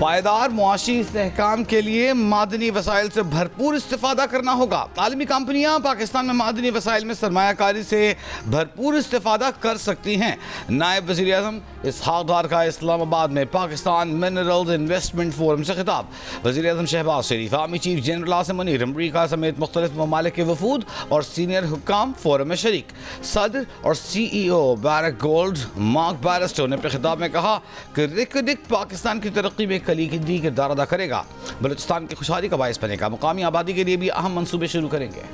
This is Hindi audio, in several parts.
पायदार मुआशी इस्तेहकाम के लिए मादनी वसाइल से भरपूर इस्तेफादा करना होगा। आलमी कंपनियां पाकिस्तान में मादनी वसाइल में सरमायाकारी से भरपूर इस्तेफादा कर सकती हैं। नायब वज़ीर आज़म इसहाक़ डार का इस्लामाबाद में पाकिस्तान मिनरल्स इन्वेस्टमेंट फोरम से खिताब। वज़ीर आज़म Shehbaz Sharif, army chief general Asim Munir, अमरीका समेत मुख्तलिफ ममालिक के वफूद और सीनियर हुक्काम फोरम में शरीक। सदर और CEO barrack gold mark Bairstow ने अपने खिताब में कहा कि रिकडिक पाकिस्तान की तरक्की में कलीदी किरदार अदा करेगा, बलूचिस्तान की खुशहाली का बायस बनेगा, मुकामी आबादी के लिए भी अहम मंसूबे शुरू करेंगे।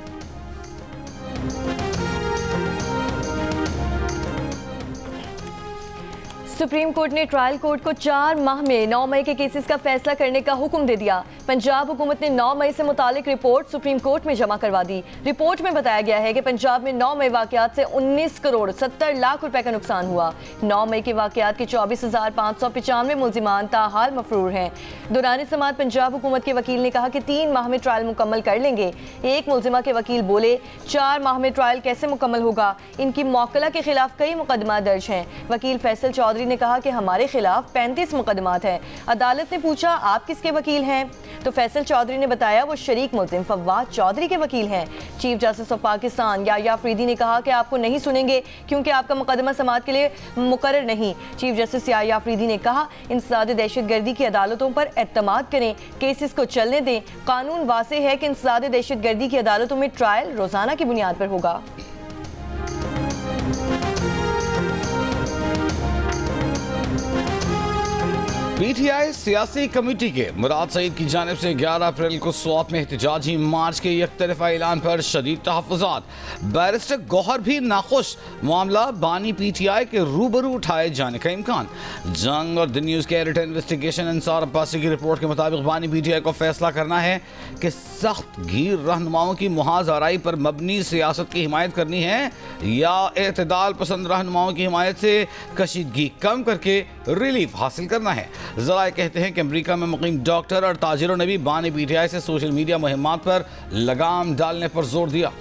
सुप्रीम कोर्ट ने ट्रायल कोर्ट को 4 माह में 9 मई के केसेस का फैसला करने का हुक्म दे दिया। पंजाब हुकूमत ने 9 मई से मुतालिक रिपोर्ट सुप्रीम कोर्ट में जमा करवा दी। रिपोर्ट में बताया गया है कि पंजाब में 9 मई वाकयात से 19 करोड़ 70 लाख रुपए का नुकसान हुआ। 9 मई के वाकयात के 24,595 मुलजिमान ताहाल मफरूर हैं। दौरान समात पंजाब हुकूमत के वकील ने कहा कि 3 माह में ट्रायल मुकम्मल कर लेंगे। एक मुलजिमा के वकील बोले 4 माह में ट्रायल कैसे मुकम्मल होगा, इनकी मौकला के खिलाफ कई मुकदमा दर्ज हैं। वकील फैसल चौधरी ने कहा कि हमारे खिलाफ 35 मुकदमात हैं। अदालत ने पूछा आप किसके वकील हैं, तो फैसल चौधरी ने बताया वो शरीक मुल्जिम फवाद चौधरी के वकील हैं। Chief justice of Pakistan Yahya Afridi ने कहा कि आपको नहीं सुनेंगे क्योंकि आपका मुकदमा समाअत के लिए मुकर्रर नहीं। चीफ जस्टिस याया अफरीदी ने कहा इंसदाद दहशतगर्दी की अदालतों पर एतमाद करें, केसेस को चलने दें। कानून वाज़ेह है कि इंसदाद दहशतगर्दी की अदालतों में ट्रायल रोजाना की बुनियाद पर होगा। PTI सियासी कमेटी के मुराद सईद की जानिब से 11 अप्रैल को स्वात में एहतजाजी मार्च के एक तरफा ऐलान पर शदीद तहफ़्फ़ुज़ात। बैरिस्टर गौहर भी नाखुश, मामला बानी PTI के रूबरू उठाए जाने का इम्कान। जंग और द न्यूज़ के एडिटर इन्वेस्टिगेशन अंसार अब्बासी की रिपोर्ट के मुताबिक बानी PTI को फैसला करना है कि सख्त गिर रहनुमाओं की मुहाज आराई पर मबनी सियासत की हिमायत करनी है या एतदाल पसंद रहनुमाओं की हिमायत से कशीदगी कम करके रिलीफ हासिल करना है। ज़राए कहते हैं कि अमेरिका में मुकीम डॉक्टर और ताजिरों ने भी बानी PTI से सोशल मीडिया मुहिम्मात पर लगाम डालने पर जोर दिया।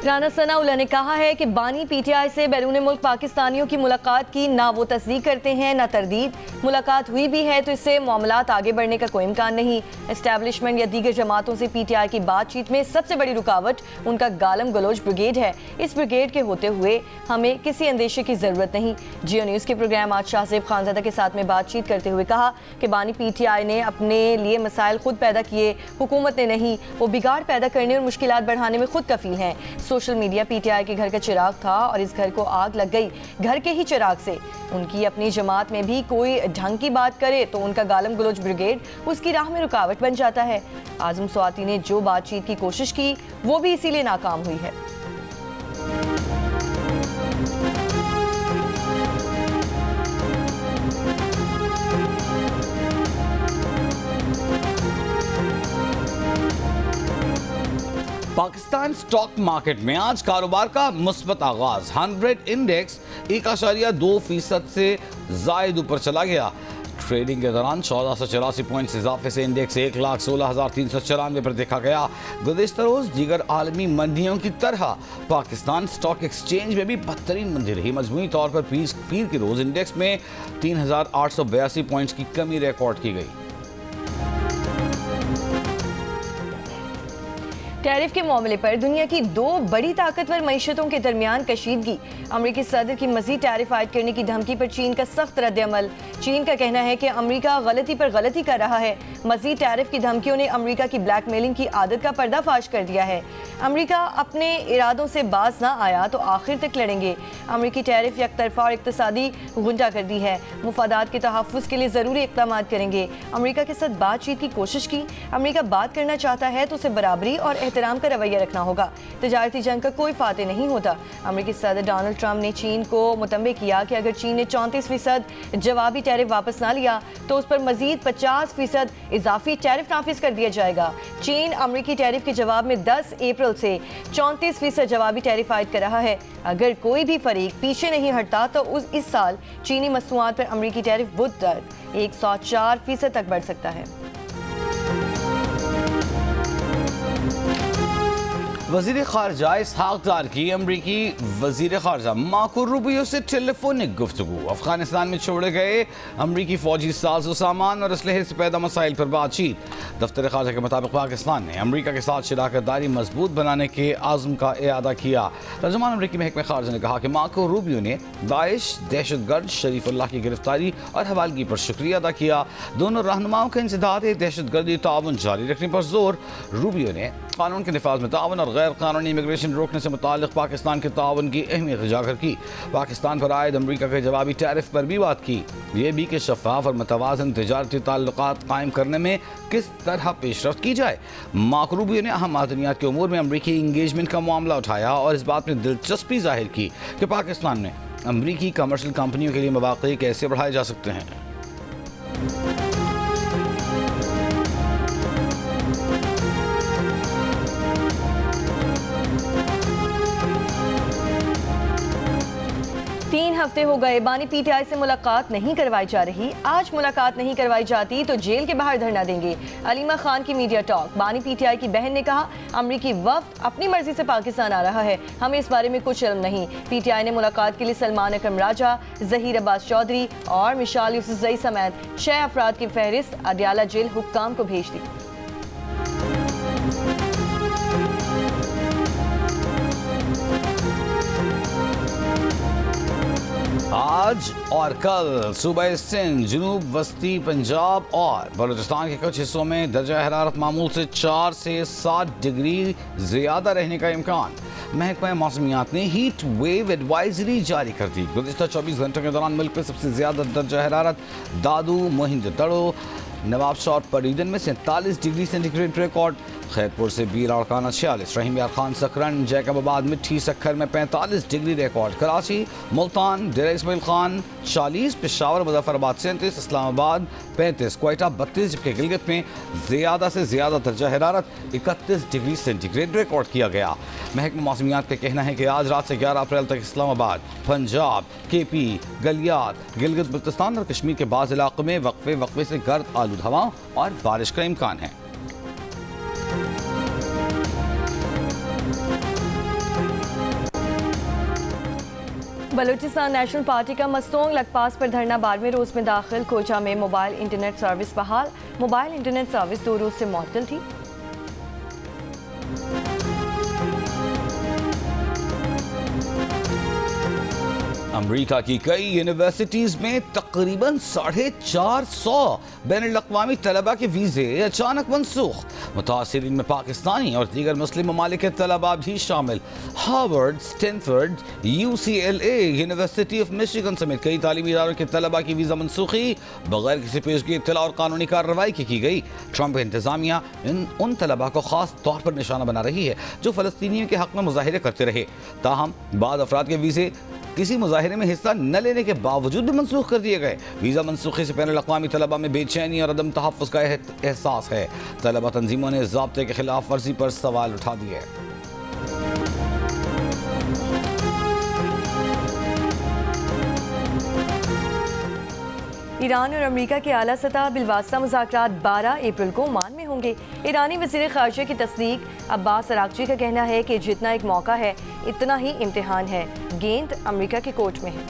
राना सनाउल्लाह ने कहा है कि बानी PTI से बैरून मुल्क पाकिस्तानियों की मुलाकात की ना वो तस्दीक करते हैं ना तरदीद। मुलाकात हुई भी है तो इससे मामलात आगे बढ़ने का कोई इम्कान नहीं। एस्टैब्लिशमेंट या दीगर जमातों से PTI की बातचीत में सबसे बड़ी रुकावट उनका गालम गलोच ब्रिगेड है। इस ब्रिगेड के होते हुए हमें किसी अंदेशे की ज़रूरत नहीं। जियो न्यूज़ के प्रोग्राम आज शाहजेब खानज़ादा के साथ में बातचीत करते हुए कहा कि बानी PTI ने अपने लिए मसाइल खुद पैदा किए, हुकूमत ने नहीं। वो बिगाड़ पैदा करने और मुश्किलात बढ़ाने में खुद कफील हैं। सोशल मीडिया PTI के घर का चिराग था और इस घर को आग लग गई घर के ही चिराग से। उनकी अपनी जमात में भी कोई ढंग की बात करे तो उनका गालम गलोच ब्रिगेड उसकी राह में रुकावट बन जाता है। आजम स्वाति ने जो बातचीत की कोशिश की वो भी इसीलिए नाकाम हुई है। पाकिस्तान स्टॉक मार्केट में आज कारोबार का मुस्बत आगाज। 100 इंडेक्स 1.2% से जायद ऊपर चला गया। ट्रेडिंग के दौरान 1484 पॉइंट्स इजाफे से इंडेक्स 1,16,394 पर देखा गया। गुज़िश्ता रोज़ दीगर आलमी मंडियों की तरह पाकिस्तान स्टॉक एक्सचेंज में भी बदतरीन मंदी रही। मजमूई तौर पर पीर के रोज़ इंडेक्स में 3,882 पॉइंट्स की कमी रिकॉर्ड की गई। टैरिफ के मामले पर दुनिया की 2 बड़ी ताकतवर मईशतों के दरमियान कशीदगी। अमरीकी सदर की मज़ीद टैरिफ आयद करने की धमकी पर चीन का सख्त रद्द-ए-अमल। चीन का कहना है कि अमरीका गलती पर गलती कर रहा है। मज़ीद टैरिफ की धमकियों ने अमरीका की ब्लैकमेलिंग की आदत का पर्दाफाश कर दिया है। अमरीका अपने इरादों से बाज ना आया तो आखिर तक लड़ेंगे। अमरीकी टैरिफ यकतरफा और इक़्तिसादी गुंडागर्दी है। मुफादात के तहफ़्फ़ुज़ के लिए ज़रूरी इक़दाम करेंगे। अमरीका के साथ बातचीत की कोशिश की। अमरीका बात करना चाहता है तो उसे बराबरी और एहतराम का रवैया रखना होगा। तिजारती जंग का कोई फाते नहीं होता। अमरीकी सदर डोनाल्ड ट्रंप ने चीन को मुतंबे किया कि अगर चीन ने 34% जवाबी टैरिफ वापस ना लिया तो उस पर मजीद 50% इजाफी टैरिफ नाफिज कर दिया जाएगा। चीन अमरीकी टैरिफ के जवाब में 10 अप्रैल से 34% जवाबी टैरिफ आयद कर रहा है। अगर कोई भी फरीक पीछे नहीं हटता तो इस साल चीनी मसनूआत पर अमरीकी टैरिफ बुध दर 104% तक बढ़ सकता है। वजीर खारजा इसहाक डार की अमरीकी वजीर खारजा मार्को रूबियो से टेलीफोनिक गुफ्तगू। अफगानिस्तान में छोड़े गए अमरीकी फौजी साजो सामान और असलहे से पैदा मसाइल पर बातचीत। दफ्तर खारजा के मुताबिक पाकिस्तान ने अमरीका के साथ शराकत दारी मजबूत बनाने के आज़म का इरादा किया। तर्जुमान अमरीकी महकमे खारजा ने कहा कि मार्को रूबियो ने दाइश, दहशतगर्द शरीफुल्लाह की गिरफ्तारी और हवालगी पर शुक्रिया अदा किया। दोनों रहनुमाओं के इंसदाद दहशतगर्दी ताउन जारी रखने पर जोर। रूबियो ने कानून के निफाज में ताउन और गैर कानूनी इमिग्रेशन रोकने से मुताल्लिक पाकिस्तान के ताउन की अहमियत उजागर की। पाकिस्तान पर आयद अमरीका के जवाबी टैरिफ पर भी बात की। ये भी कि शफाफ और मुतवाज़न तिजारती ताल्लुकात कायम करने में किस तरह पेशरफ्त की जाए। मार्को रूबियो ने अहम मादनियात के उमूर में अमरीकी इंगेजमेंट का मामला उठाया और इस बात में दिलचस्पी जाहिर की कि पाकिस्तान में अमरीकी कमर्शियल कंपनियों के लिए मवाक़े कैसे बढ़ाए जा सकते हैं। तीन हफ्ते हो गए बानी पीटीआई से मुलाकात नहीं करवाई जा रही। आज मुलाकात नहीं करवाई जाती तो जेल के बाहर धरना देंगे। अलीमा खान की मीडिया टॉक। बानी पीटीआई की बहन ने कहा, अमरीकी वफ्द अपनी मर्जी से पाकिस्तान आ रहा है, हमें इस बारे में कुछ इल्म नहीं। पीटीआई ने मुलाकात के लिए सलमान अकरम राजा, जहीर अब्बास चौधरी और मिशाल यूसुफजई समेत 6 अफराद की फहरिस्त अडयाला जेल हुक्काम को भेज दी। आज और कल सूबे सिंध, जनूब वस्ती पंजाब और बलूचिस्तान के कुछ हिस्सों में दर्जा हरारत मामूल से 4 से 7 डिग्री ज़्यादा रहने का इम्कान। महकमा मौसमियात ने हीट वेव एडवाइजरी जारी कर दी। गुज़िश्ता 24 घंटों के दौरान मुल्क में सबसे ज़्यादा दर्जा हरारत दादू, मोहिंजोदड़ो, नवाबशाह और परीदन में 47 डिग्री सेंटीग्रेड रिकॉर्ड। खैरपुर से बीर अड़काना 46, रहीम यार खान सकरन, जैकबाबाद मिट्ठी सखर में 45 डिग्री रिकॉर्ड। कराची, मुल्तान, डेरा इस्माइल खान 40, पेशावर मुजफ्फराबाद 37, इस्लामाबाद 35, क्वेटा 32, जबकि गिलगित में ज़्यादा से ज़्यादा दर्जा हरारत 31 डिग्री सेंटीग्रेड रिकॉर्ड किया गया। महकमा मौसमियात का कहना है कि आज रात से 11 अप्रैल तक इस्लामाबाद, पंजाब, केपी, गलियात, गिलगित बल्तिस्तान और कश्मीर के बाज़ इलाकों में वक्फे वक्फे से गर्द आलूद हवाओं और बारिश का इम्कान है। बलूचिस्तान नेशनल पार्टी का मस्तोंग लकपास पर धरना 12वें रोज में दाखिल। कोचा में मोबाइल इंटरनेट सर्विस बहाल। मोबाइल इंटरनेट सर्विस 2 रोज से मुअत्तल थी। अमरीका की कई यूनिवर्सिटीज में तकरीबन 450 बैनुल-अक़वामी तलबा के वीज़े अचानक मनसूख। मुतासिरीन में पाकिस्तानी और दीगर मुस्लिम ममालिक के तलबा भी शामिल। Harvard, Stanford, UCLA, university of Michigan समेत कई तालीमी इदारों के तलबा की वीज़ा मनसूखी बगैर किसी पेशगी इत्तला और कानूनी कार्रवाई की गई। ट्रंप इंतजामिया उन तलबा को खास तौर पर निशाना बना रही है जो फ़लस्तीनियों के हक़ में मुजाहिरे करते रहे। ताहम बाद अफराद के वीज़े किसी मुजाहिरे में हिस्सा न लेने के बावजूद भी मनसूख कर दिए गए। वीज़ा मनसूखी से बैनुल-अक़वामी तलबा में बेचैनी और अदम तहफ़्फ़ुज़ का एहसास है। तलबा तंजीमों ने ज़ाब्ते के खिलाफ वर्जी पर सवाल उठा दिए। ईरान और अमेरिका के आला सतह बिलवास्ता मुज़ाकरात 12 अप्रैल को ओमान में होंगे। ईरानी वज़ीर ख़ारजा की तस्दीक। अब्बास अराग़ची का कहना है कि जितना एक मौका है इतना ही इम्तिहान है। गेंद अमेरिका के कोर्ट में है।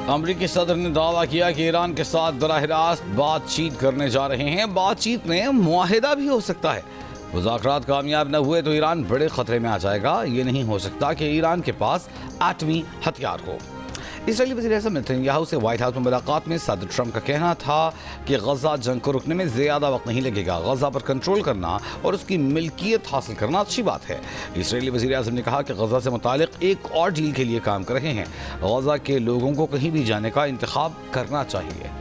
अमरीकी सदर ने दावा किया कि ईरान के साथ बराह रास्त बातचीत करने जा रहे हैं। बातचीत में मुआहिदा भी हो सकता है। मुज़ाकरात कामयाब न हुए तो ईरान बड़े खतरे में आ जाएगा। ये नहीं हो सकता कि ईरान के पास एटमी हथियार हो। इसराइली वज़ीर-ए-आज़म नेतन्याहू से व्हाइट हाउस में मुलाकात में सदर ट्रंप का कहना था कि गजा जंग को रुकने में ज़्यादा वक्त नहीं लगेगा। गजा पर कंट्रोल करना और उसकी मिल्कियत हासिल करना अच्छी बात है। इसराइली वज़ीर-ए-आज़म ने कहा कि गजा से मुतालिक एक और डील के लिए काम कर रहे हैं। गजा के लोगों को कहीं भी जाने का इंतखाब करना चाहिए।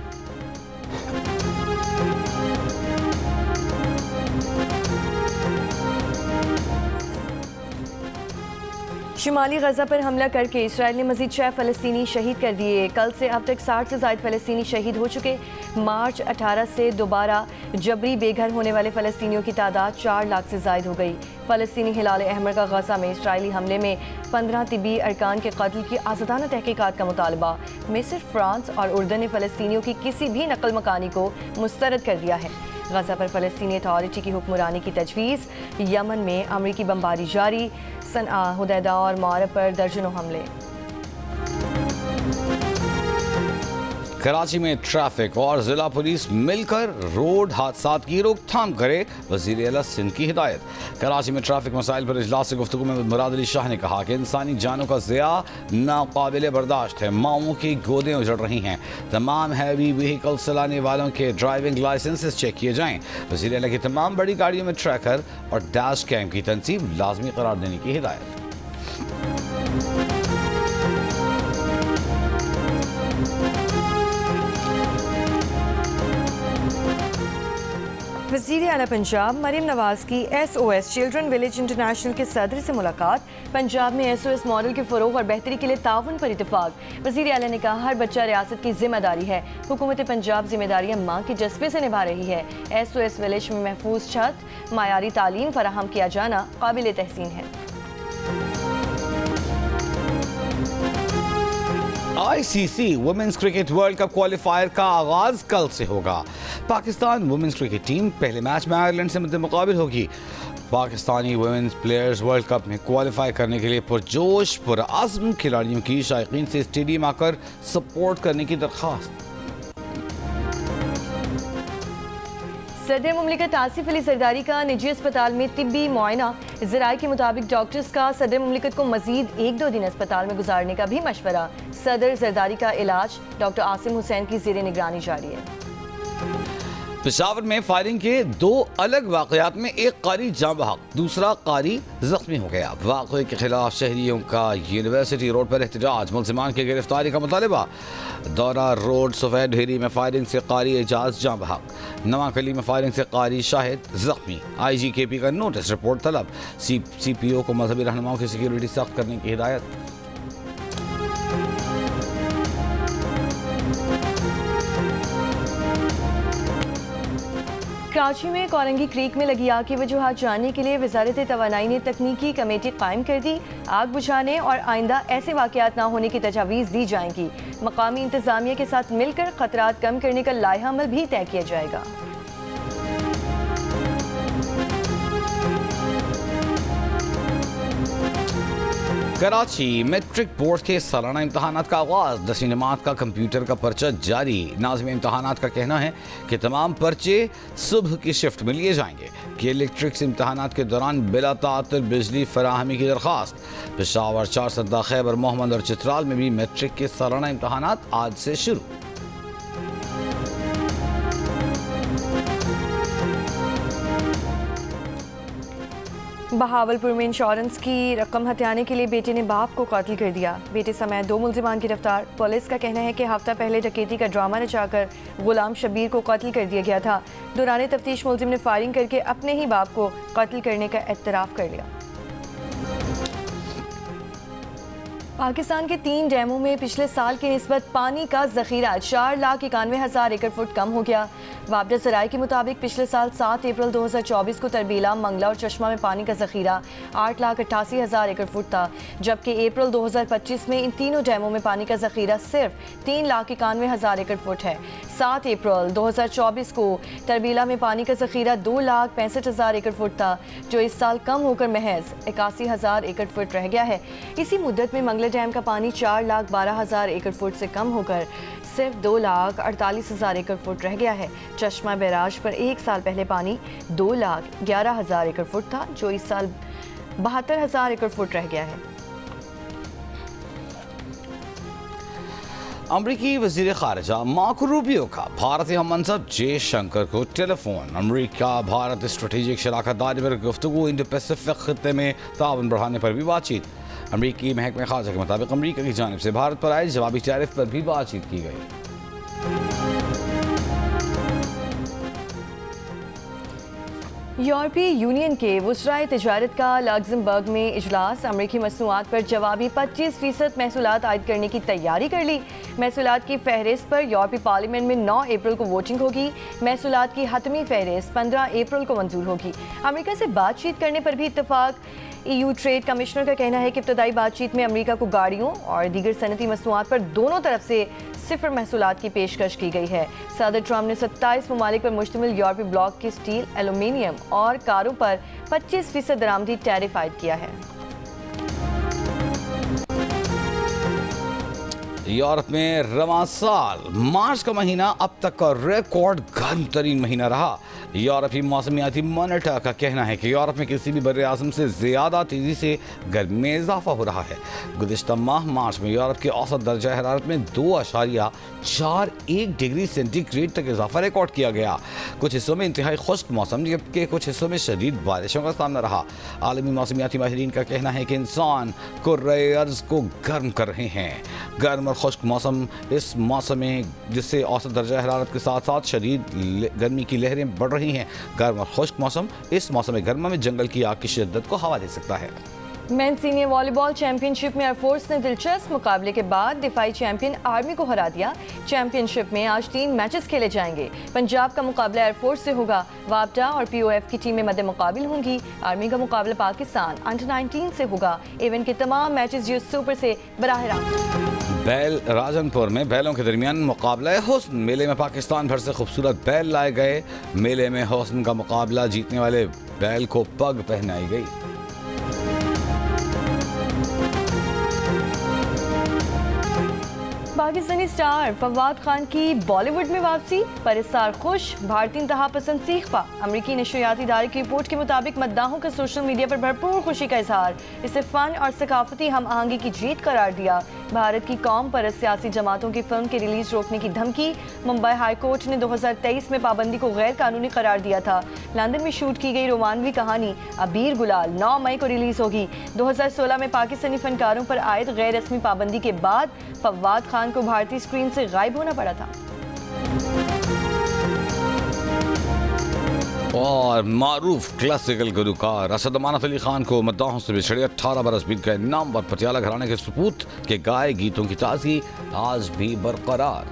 शुमाली गजा पर हमला करके इसराइल ने मजीद 6 फ़लस्तीनी शहीद कर दिए। कल से अब तक 60 से ज़ायद फ़लस्तीनी शहीद हो चुके। मार्च 18 से दोबारा जबरी बेघर होने वाले फ़लस्तीनियों की तादाद 4 लाख से ज़ायद हो गई। फ़लस्तीनी हिलाल अहमर का गजा में इसराइली हमले में 15 तिबी अरकान के कत्ल की आज़ादाना तहकीकात का मुतालबा। मिस्र, फ्रांस और उर्दन ने फ़लस्तीनियों की किसी भी नकल मकानी को मुस्तरद कर दिया है। गजा पर फ़लस्तीनी अथॉरिटी की हुक्मरानी की तजवीज़। यमन में अमरीकी बमबारी जारी। सनआ, हुदैदा और मौरब पर दर्जनों हमले। कराची में ट्रैफिक और जिला पुलिस मिलकर रोड हादसात की रोकथाम करे, वज़ीर आला सिंध की हिदायत। कराची में ट्रैफिक मसाइल पर इजलास गुफ्तगू में मुराद अली शाह ने कहा कि इंसानी जानों का ज़िया नाकाबिले बर्दाश्त है। माओं की गोदें उजड़ रही हैं। तमाम हैवी व्हीकल चलाने वालों के ड्राइविंग लाइसेंसेस चेक किए जाएँ। वज़ीर आला की तमाम बड़ी गाड़ियों में ट्रैकर और डैश कैम की तनसीब लाजमी करार देने की हिदायत। वज़ीर आला पंजाब मरीम नवाज की SOS चिल्ड्रन विलेज इंटरनेशनल के सदर से मुलाकात। पंजाब में SOS मॉडल के फ़रोग़ और बेहतरी के लिए ताउन पर इत्तेफाक। वज़ीर आला ने कहा, हर बच्चा रियासत की जिम्मेदारी है। हुकूमत पंजाब जिम्मेदारियाँ माँ के जज्बे से निभा रही है। SOS विलेज में महफूज छत, मायारी तालीम फराहम किया जाना काबिल तहसीन है। ICC women's cricket world cup qualifier का आगाज कल से होगा। पाकिस्तान वुमेन्स क्रिकेट टीम पहले मैच में आयरलैंड से मुकाबिल होगी। Pakistani women's players world cup में क्वालिफाई करने के लिए पुरजोश पुरअज़्म खिलाड़ियों की शायकीन से स्टेडियम आकर सपोर्ट करने की दरख्वास्त। सदर मुमलिकत आसिफ अली जरदारी का निजी अस्पताल में तिब्बी मुआयना। ज़राए के मुताबिक डॉक्टर्स का सदर मुमलिकत को मजीद 1-2 दिन अस्पताल में गुजारने का भी मशवरा। सदर जरदारी का इलाज डॉक्टर आसिम हुसैन की ज़ेरे निगरानी जारी है। पेशावर में फायरिंग के 2 अलग वाक़यात में एक कारी जाँ बहक, दूसरा कारी जख्मी हो गया। वाक़े के खिलाफ शहरियों का यूनिवर्सिटी रोड पर एहतजाज, मुलजिमान की गिरफ्तारी का मुतालबा। दौरा रोड सफ़ेद ढेरी में फायरिंग से कारी एजाज जाँ बहक, नवाकली में फायरिंग से कारी शाहिद जख्मी। IGKP का नोटिस, रिपोर्ट तलब। CPO को मजहबी रहनुमाओं की सिक्योरिटी सख्त करने की हिदायत। कराची में कोरंगी क्रीक में लगी आग की वजूहात जानने के लिए वजारत तवानाई ने तकनीकी कमेटी कायम कर दी। आग बुझाने और आइंदा ऐसे वाक़यात ना होने की तजावीज़ दी जाएंगी। मकामी इंतजामिया के साथ मिलकर खतरात कम करने का लाइहा अमल भी तय किया जाएगा। कराची मैट्रिक बोर्ड के सालाना इम्तहानात का आगाज़, 10वीं जमात का कंप्यूटर का पर्चा जारी। नाज़िम इम्तहानात का कहना है कि तमाम पर्चे सुबह की शिफ्ट में लिए जाएंगे। कि इलेक्ट्रिक्स इम्तहानात के दौरान बिला ताअत्तुल बिजली फराहमी की दरख्वास्त। पेशावर, चारसद्दा, खैबर मोहम्मद और चित्राल में भी मैट्रिक के सालाना इम्तहानात आज से शुरू। बहावलपुर में इंश्योरेंस की रकम हथियाने के लिए बेटे ने बाप को कत्ल कर दिया। बेटे समेत 2 मुलजिमान गिरफ्तार। पुलिस का कहना है कि हफ्ता पहले डकैती का ड्रामा रचाकर गुलाम शबीर को कत्ल कर दिया गया था। दौरान तफ्तीश मुलजिम ने फायरिंग करके अपने ही बाप को कत्ल करने का एतराफ़ कर लिया। पाकिस्तान के 3 डैमों में पिछले साल की निस्बत पानी का जखीरा 4,91,000 एकड़ फुट कम हो गया। वाबदा ज़राए के मुताबिक पिछले साल 7 अप्रैल 2024 को तरबीला, मंगला और चश्मा में पानी का जखीरा 8,88,000 एकड़ फुट था, जबकि अप्रैल 2025 में इन तीनों डैमों में पानी का जखीरा सिर्फ 3,91,000 एकड़ फुट है। 7 अप्रैल 2024 को तरबीला में पानी का जखीरा 2,65,000 एकड़ फुट था, जो इस साल कम होकर महज 81,000 एकड़ फुट रह गया है। इसी मुद्दत में मंगला डैम का पानी 4,12,000 एकड़ फुट से कम होकर सिर्फ 2,48,000 एकड़ फुट रह गया है। चश्मा बैराज पर 1 साल पहले पानी 2,11,000 एकड़ फुट था, जो इस साल 72,000 एकड़ फुट रह गया है। अमरीकी वजीर खारजा मार्को रूबियो का भारतीय हम मनसब जयशंकर को टेलीफोन। अमरीका भारत स्ट्रेटेजिक शराकत दारी पर गुफ्तगू। इंडो पैसिफिक खत्ते में ताउन बढ़ाने पर भी बातचीत। अमरीकी महकमे खारजा के मुताबिक अमरीका की जानिब से भारत पर आए जवाबी टैरिफ पर भी बातचीत की गई। यूरोपीय यूनियन के वुज़राए तिजारत का लग्ज़मबर्ग में इजलास। अमरीकी मसनूआत पर जवाबी 25% महसूलात आयद करने की तैयारी कर ली। महसूलात की फहरिस्त पर यूरोपीय पार्लियामेंट में 9 अप्रैल को वोटिंग होगी। महसूलात की हतमी फहरिस्त 15 अप्रैल को मंजूर होगी। अमरीका से बातचीत करने पर भी इत्तफाक। EU ट्रेड कमिश्नर का कहना है कि इब्तदाई बातचीत में अमरीका को गाड़ियों और दीगर सनती मसनूआत पर दोनों तरफ से सिफर महसूलात की पेशकश की गई है। सदर ट्रंप ने 27 ममालिक पर मुश्तमिल यूरोपीय ब्लॉक के स्टील, एल्यूमीनियम और कारों पर 25% दरामदी टैरिफ आयद किया है। यूरोप में रवां साल मार्च का महीना अब तक का रिकॉर्ड गर्म तरीन महीना रहा। यूरोपीय मौसमियाती मॉनिटर का कहना है कि यूरोप में किसी भी बर्रे आज़म से ज़्यादा तेज़ी से गर्मी में इजाफा हो रहा है। गुज़िश्ता माह मार्च में यूरोप के औसत दर्जा हरारत में 2.41 डिग्री सेंटीग्रेड तक इजाफा रिकॉर्ड किया गया। कुछ हिस्सों में इंतहाई खुश्क मौसम जबकि कुछ हिस्सों में शदीद बारिशों का सामना रहा। आलमी मौसमियाती माहिरीन का कहना है कि इंसान कुर्रे अर्ज़ को गर्म कर रहे हैं। गर्म और खुश्क मौसम इस मौसम में जिससे औसत दर्जा हरारत के साथ साथ शदीद गर्मी की लहरें बढ़ रही हैं। गर्म और खुश्क मौसम इस मौसम गर्मा में जंगल की आग की शिद्दत को हवा दे सकता है। मेन सीनियर वॉलीबॉल चैंपियनशिप में एयरफोर्स ने दिलचस्प मुकाबले के बाद दिफाई चैंपियन आर्मी को हरा दिया। चैंपियनशिप में आज 3 मैचेस खेले जाएंगे। पंजाब का मुकाबला एयरफोर्स से होगा। वापटा और POF की टीमें मद्दे मुकाबिल होंगी। आर्मी का मुकाबला पाकिस्तान अंडर 19 से होगा। इवेंट के तमाम मैचेस जियो सुपर से बराह रास्त। बैल राजनपुर में बैलों के दरमियान मुकाबला है हुस्न। मेले में पाकिस्तान भर से खूबसूरत बैल लाए गए। मेले में हुस्न का मुकाबला जीतने वाले बैल को पग पहनाई गई। पाकिस्तानी स्टार फवाद खान की बॉलीवुड में वापसी पर इस साल खुश। भारतीय इंतहा पसंद सीखपा अमरीकी नशरियाती इदारे की रिपोर्ट के मुताबिक मद्दाहों का सोशल मीडिया पर भरपूर खुशी का इजहार। इसे फन और सकाफती हम आहंगी की जीत करार दिया। भारत की कौम पर सियासी जमातों की फिल्म की रिलीज रोकने की धमकी। मुंबई हाई कोर्ट ने 2023 में पाबंदी को गैर कानूनी करार दिया था। लंदन में शूट की गई रोमानवी कहानी अबीर गुलाल 9 मई को रिलीज होगी। 2016 में पाकिस्तानी फनकारों पर आयद गैर रस्मी पाबंदी के बाद फवाद खान को भारतीय स्क्रीन से गायब होना पड़ा था। और मारूफ क्लासिकल गुलकार असद अमानत अली खान को मद्दाहों से बिछड़े 18 बरस बीत गए। नामवर पटियाला घराने के सपूत के गाए गीतों की ताजगी आज भी बरकरार।